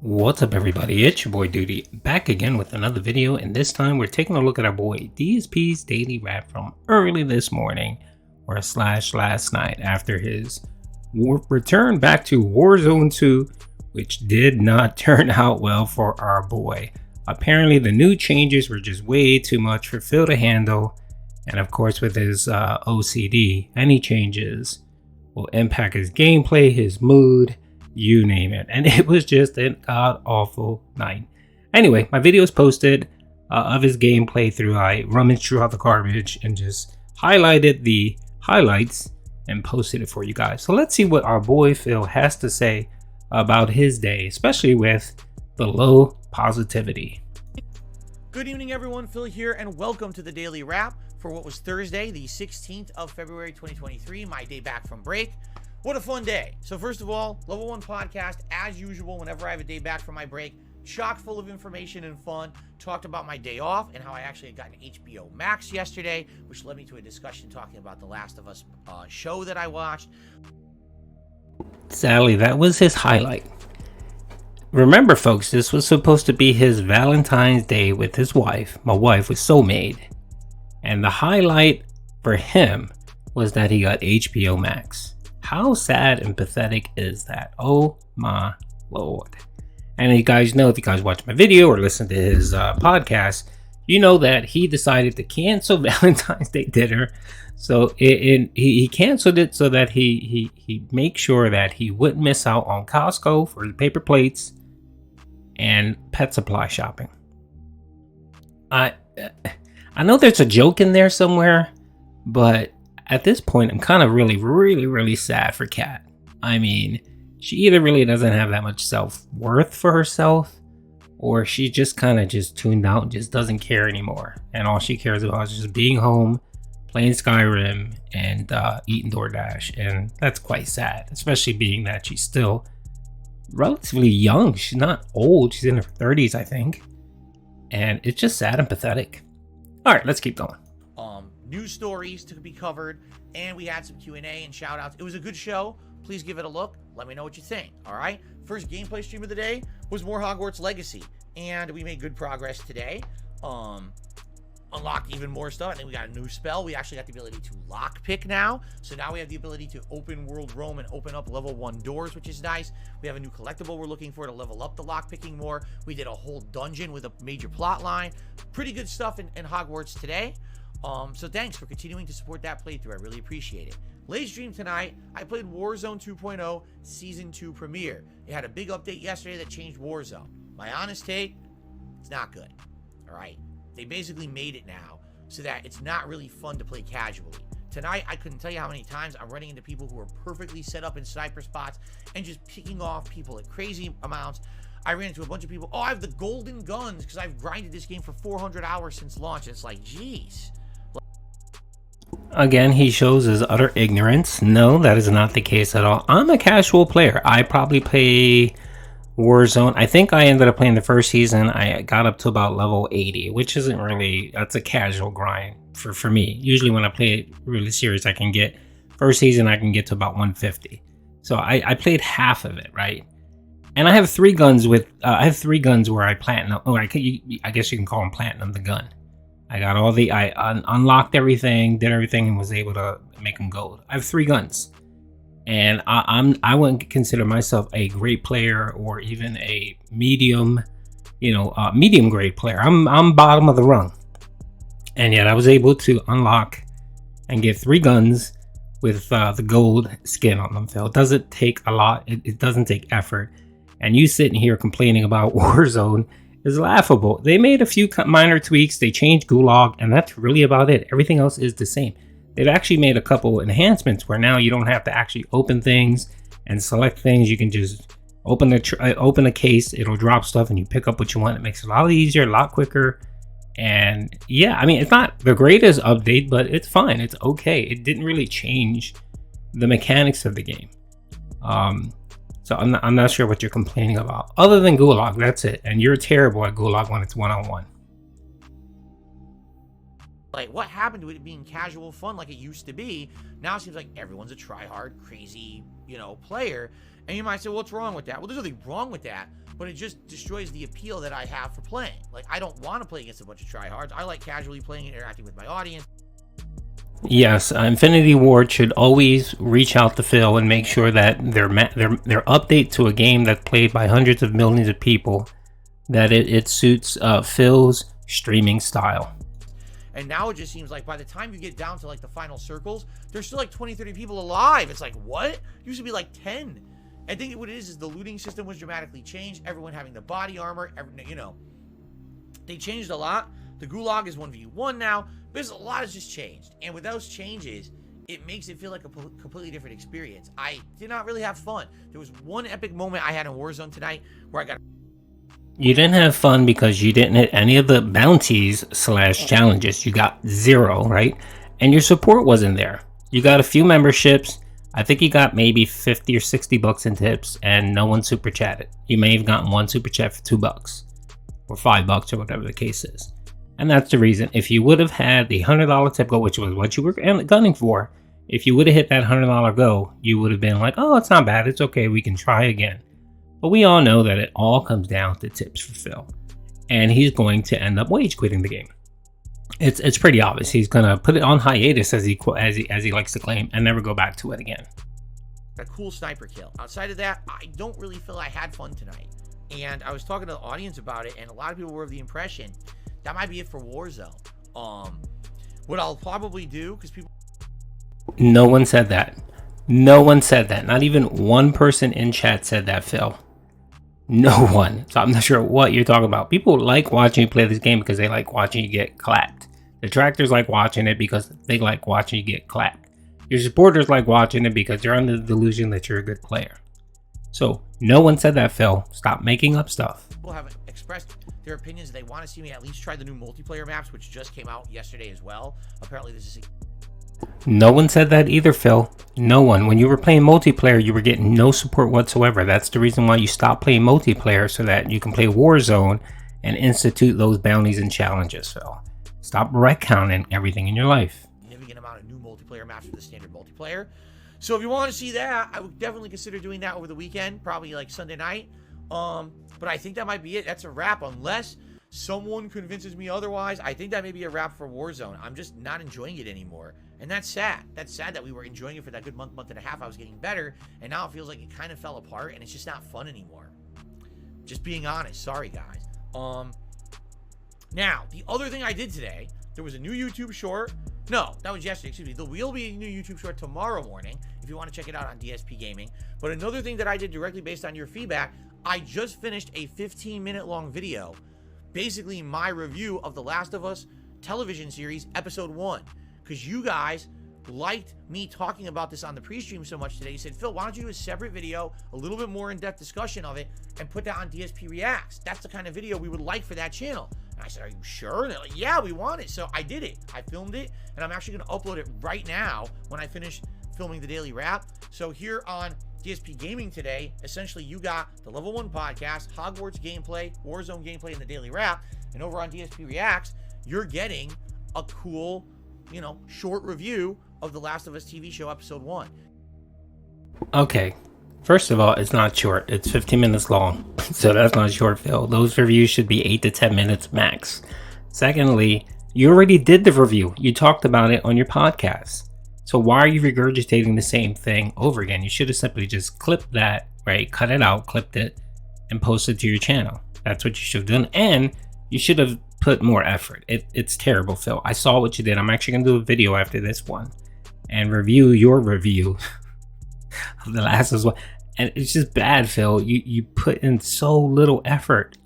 What's up everybody, it's your boy Duty, back again with another video, and this time we're taking a look at our boy DSP's daily wrap from early this morning, or slash last night, after his return back to Warzone 2, which did not turn out well for our boy. Apparently the new changes were just way too much for Phil to handle, and of course with his OCD, any changes will impact his gameplay, his mood, you name it. And it was just an god-awful night. Anyway, my video is posted of his gameplay through. I rummaged through all the garbage and just highlighted the highlights and posted it for you guys. So let's see what our boy Phil has to say about his day, especially with the low positivity. Good evening everyone, Phil here, and welcome to the Daily Wrap for what was Thursday, the 16th of February 2023, my day back from break. What a fun day. So first of all, Level 1 podcast, as usual, whenever I have a day back from my break, chock full of information and fun. Talked about my day off and how I actually had gotten HBO Max yesterday, which led me to a discussion talking about The Last of Us show that I watched. Sadly, that was his highlight. Remember folks, this was supposed to be his Valentine's Day with his wife. My wife was soulmate. And the highlight for him was that he got HBO Max. How sad and pathetic is that? Oh my lord. And you guys know, if you guys watch my video or listen to his podcast, you know that he decided to cancel Valentine's Day dinner. So he canceled it so that he make sure that he wouldn't miss out on Costco for the paper plates and pet supply shopping. I know there's a joke in there somewhere, but at this point, I'm kind of really sad for Kat. I mean, she either really doesn't have that much self-worth for herself, or she just kind of just tuned out and just doesn't care anymore. And all she cares about is just being home, playing Skyrim, and eating DoorDash. And that's quite sad, especially being that she's still relatively young. She's not old. She's in her 30s, I think. And it's just sad and pathetic. All right, let's keep going. News stories to be covered, and we had some Q&A and shout outs. It was a good show. Please give it a look. Let me know what you think. All right. First gameplay stream of the day was more Hogwarts Legacy, and we made good progress today. Unlocked even more stuff. I think we got a new spell. We actually got the ability to lockpick now. So now we have the ability to open world roam and open up level 1 doors, which is nice. We have a new collectible we're looking for to level up the lockpicking more. We did a whole dungeon with a major plot line. Pretty good stuff in Hogwarts today. So thanks for continuing to support that playthrough. I really appreciate it. Late stream tonight, I played Warzone 2.0 Season 2 Premiere. It had a big update yesterday that changed Warzone. My honest take, it's not good. Alright? They basically made it now so that it's not really fun to play casually. Tonight, I couldn't tell you how many times I'm running into people who are perfectly set up in sniper spots and just picking off people at crazy amounts. I ran into a bunch of people, oh, I have the golden guns because I've grinded this game for 400 hours since launch. It's like, geez. Again, he shows his utter ignorance. No, that is not the case at all. I'm a casual player. I probably play Warzone. I think I ended up playing the first season. I got up to about level 80, which isn't really, that's a casual grind for me. Usually when I play it really serious, I can get, first season I can get to about 150. So I played half of it, right? And I have 3 guns with, I have 3 guns where I platinum, I guess you can call them platinum, the gun. I got all the, I unlocked everything, did everything, and was able to make them gold. I have 3 guns, and I wouldn't consider myself a great player or even a medium, medium grade player. I'm bottom of the rung, and yet I was able to unlock and get 3 guns with the gold skin on them. Phil, it doesn't take a lot. It doesn't take effort, and you sitting here complaining about Warzone is laughable. They made a few minor tweaks. They changed Gulag, and that's really about it. Everything else is the same. They've actually made a couple enhancements where now you don't have to actually open things and select things. You can just open a case. It'll drop stuff, and you pick up what you want. It makes it a lot easier, a lot quicker. And yeah, I mean, it's not the greatest update, but it's fine. It's okay. It didn't really change the mechanics of the game. So I'm not sure what you're complaining about. Other than Gulag, that's it. And you're terrible at Gulag when it's one-on-one. Like, what happened to it being casual fun like it used to be? Now it seems like everyone's a try-hard, crazy, player. And you might say, what's wrong with that? Well, there's nothing wrong with that. but it just destroys the appeal that I have for playing. Like, I don't want to play against a bunch of tryhards. I like casually playing and interacting with my audience. Yes, Infinity Ward should always reach out to Phil and make sure that their update to a game that's played by hundreds of millions of people, that it suits Phil's streaming style. And now it just seems like by the time you get down to like the final circles, there's still like 20-30 people alive. It's like, what? It used to be like 10. I think what it is the looting system was dramatically changed. Everyone having the body armor, they changed a lot. The Gulag is 1v1 now. There's a lot has just changed. And with those changes, it makes it feel like a completely different experience. I did not really have fun. There was one epic moment I had in Warzone tonight where I got... You didn't have fun because you didn't hit any of the bounties / challenges. You got 0, right? And your support wasn't there. You got a few memberships. I think you got maybe 50 or 60 bucks in tips, and no one super chatted. You may have gotten one super chat for $2 or $5 or whatever the case is. And that's the reason. If you would have had the $100 tip go, which was what you were gunning for, if you would have hit that $100 go, you would have been like, oh, it's not bad. It's okay. We can try again. But we all know that it all comes down to tips for Phil. And he's going to end up wage quitting the game. It's pretty obvious. He's going to put it on hiatus, as he likes to claim, and never go back to it again. A cool sniper kill. Outside of that, I don't really feel I had fun tonight. And I was talking to the audience about it, and a lot of people were of the impression that might be it for Warzone. What I'll probably do, because people... No one said that. No one said that. Not even one person in chat said that, Phil. No one. So I'm not sure what you're talking about. People like watching you play this game because they like watching you get clapped. Detractors like watching it because they like watching you get clapped. Your supporters like watching it because they're under the delusion that you're a good player. So no one said that, Phil. Stop making up stuff. People have expressed their opinions. They want to see me at least try the new multiplayer maps, which just came out yesterday as well. Apparently this is... No one said that either, Phil. No one. When you were playing multiplayer, you were getting no support whatsoever. That's the reason why you stopped playing multiplayer, so that you can play Warzone and institute those bounties and challenges, Phil. Stop retconning everything in your life. Significant amount of new multiplayer maps for the standard multiplayer. So if you want to see that, I would definitely consider doing that over the weekend, probably like Sunday night. But I think that might be it. That's a wrap, unless someone convinces me otherwise. I think that may be a wrap for Warzone. I'm just not enjoying it anymore. And that's sad. That's sad that we were enjoying it for that good month and a half. I was getting better, and now it feels like it kind of fell apart, and it's just not fun anymore. Just being honest. Sorry, guys. Now, the other thing I did today, there was a new YouTube short. No, that was yesterday, excuse me. There will be a new YouTube short tomorrow morning if you want to check it out on DSP Gaming. But another thing that I did directly based on your feedback, I just finished a 15-minute long video, basically my review of The Last of Us television series, episode 1. Because you guys liked me talking about this on the pre-stream so much today. You said, Phil, why don't you do a separate video, a little bit more in-depth discussion of it, and put that on DSP Reacts? That's the kind of video we would like for that channel. And I said, are you sure? And they're like, yeah, we want it. So I did it. I filmed it, and I'm actually going to upload it right now when I finish filming the daily wrap. So here on DSP Gaming today, essentially you got the Level 1 podcast, Hogwarts gameplay, Warzone gameplay, and the daily wrap. And over on DSP Reacts, you're getting a cool, short review of The Last of Us TV show episode 1. Okay. First of all, it's not short. It's 15 minutes long. So that's not short, Phil. Those reviews should be 8 to 10 minutes max. Secondly, you already did the review. You talked about it on your podcast. So why are you regurgitating the same thing over again? You should have simply just clipped that, right? Cut it out, clipped it, and posted it to your channel. That's what you should have done. And you should have put more effort. It's terrible, Phil. I saw what you did. I'm actually going to do a video after this one and review your review of The Last of Us. And it's just bad, Phil. You put in so little effort.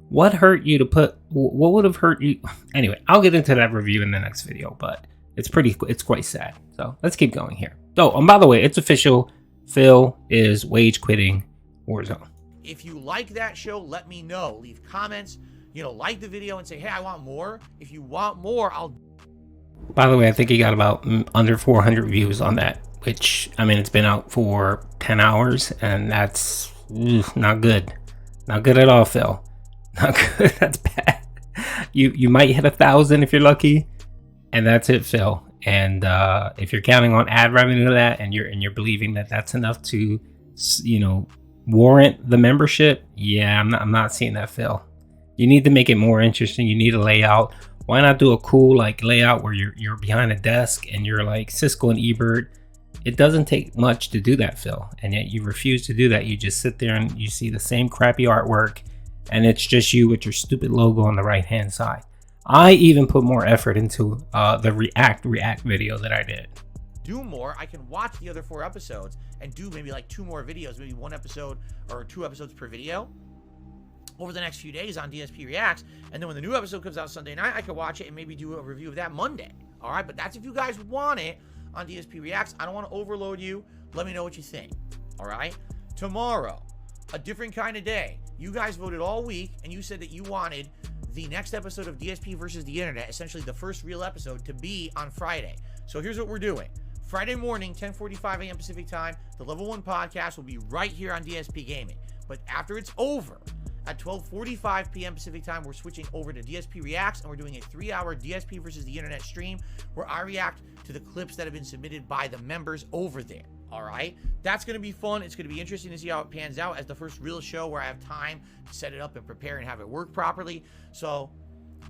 What hurt you to put? What would have hurt you? Anyway, I'll get into that review in the next video, but it's quite sad. So let's keep going here. Oh, and by the way, it's official. Phil is wage quitting Warzone. If you like that show, let me know. Leave comments. Like the video and say, hey, I want more. If you want more, I'll... By the way, I think he got about under 400 views on that, which, it's been out for 10 hours, and that's not good. Not good at all, Phil. Not good. That's bad. You might hit 1,000 if you're lucky, and that's it, Phil. And if you're counting on ad revenue to that, and you're believing that that's enough to, warrant the membership, yeah, I'm not seeing that, Phil. You need to make it more interesting. You need a layout. Why not do a cool like layout where you're behind a desk and you're like Cisco and Ebert? It doesn't take much to do that, Phil, and yet you refuse to do that. You just sit there and you see the same crappy artwork, and it's just you with your stupid logo on the right hand side. I even put more effort into the React video that I did. Do more, I can watch the other 4 episodes and do maybe like 2 more videos, maybe 1 episode or 2 episodes per video over the next few days on DSP Reacts. And then when the new episode comes out Sunday night, I can watch it and maybe do a review of that Monday. All right, but that's if you guys want it on DSP Reacts. I don't want to overload you. Let me know what you think. All right, tomorrow, a different kind of day. You guys voted all week and you said that you wanted the next episode of DSP versus the internet, essentially the first real episode, to be on Friday. So here's what we're doing. Friday morning, 10:45 a.m. Pacific time, the Level 1 podcast will be right here on DSP Gaming. But after it's over, at 12:45 p.m. Pacific time, we're switching over to DSP Reacts, and we're doing a 3-hour DSP versus the internet stream where I react to the clips that have been submitted by the members over there. All right, that's going to be fun. It's going to be interesting to see how it pans out as the first real show where I have time to set it up and prepare and have it work properly. So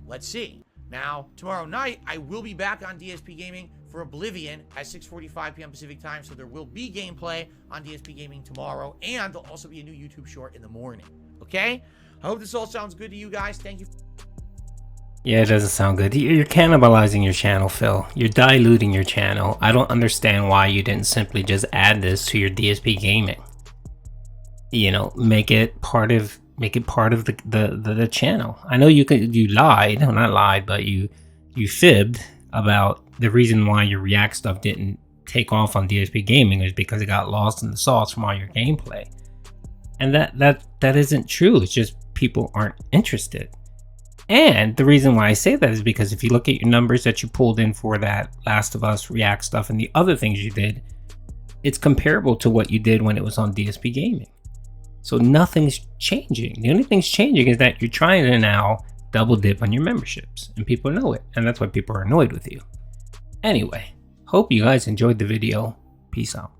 let's see. Now, tomorrow night, I will be back on DSP Gaming for Oblivion at 6:45 p.m. Pacific time. So there will be gameplay on DSP Gaming tomorrow, and there'll also be a new YouTube short in the morning. Okay? I hope this all sounds good to you guys. Thank you. Yeah, it doesn't sound good. You're cannibalizing your channel, Phil. You're diluting your channel. I don't understand why you didn't simply just add this to your DSP Gaming. You know, make it part of the channel. I know you lied, well, not lied, but you fibbed about the reason why your React stuff didn't take off on DSP Gaming is because it got lost in the sauce from all your gameplay. And that isn't true. It's just people aren't interested. And the reason why I say that is because if you look at your numbers that you pulled in for that Last of Us React stuff and the other things you did, it's comparable to what you did when it was on DSP Gaming. So nothing's changing. The only thing's changing is that you're trying to now double dip on your memberships, and people know it, and that's why people are annoyed with you. Anyway, hope you guys enjoyed the video. Peace out.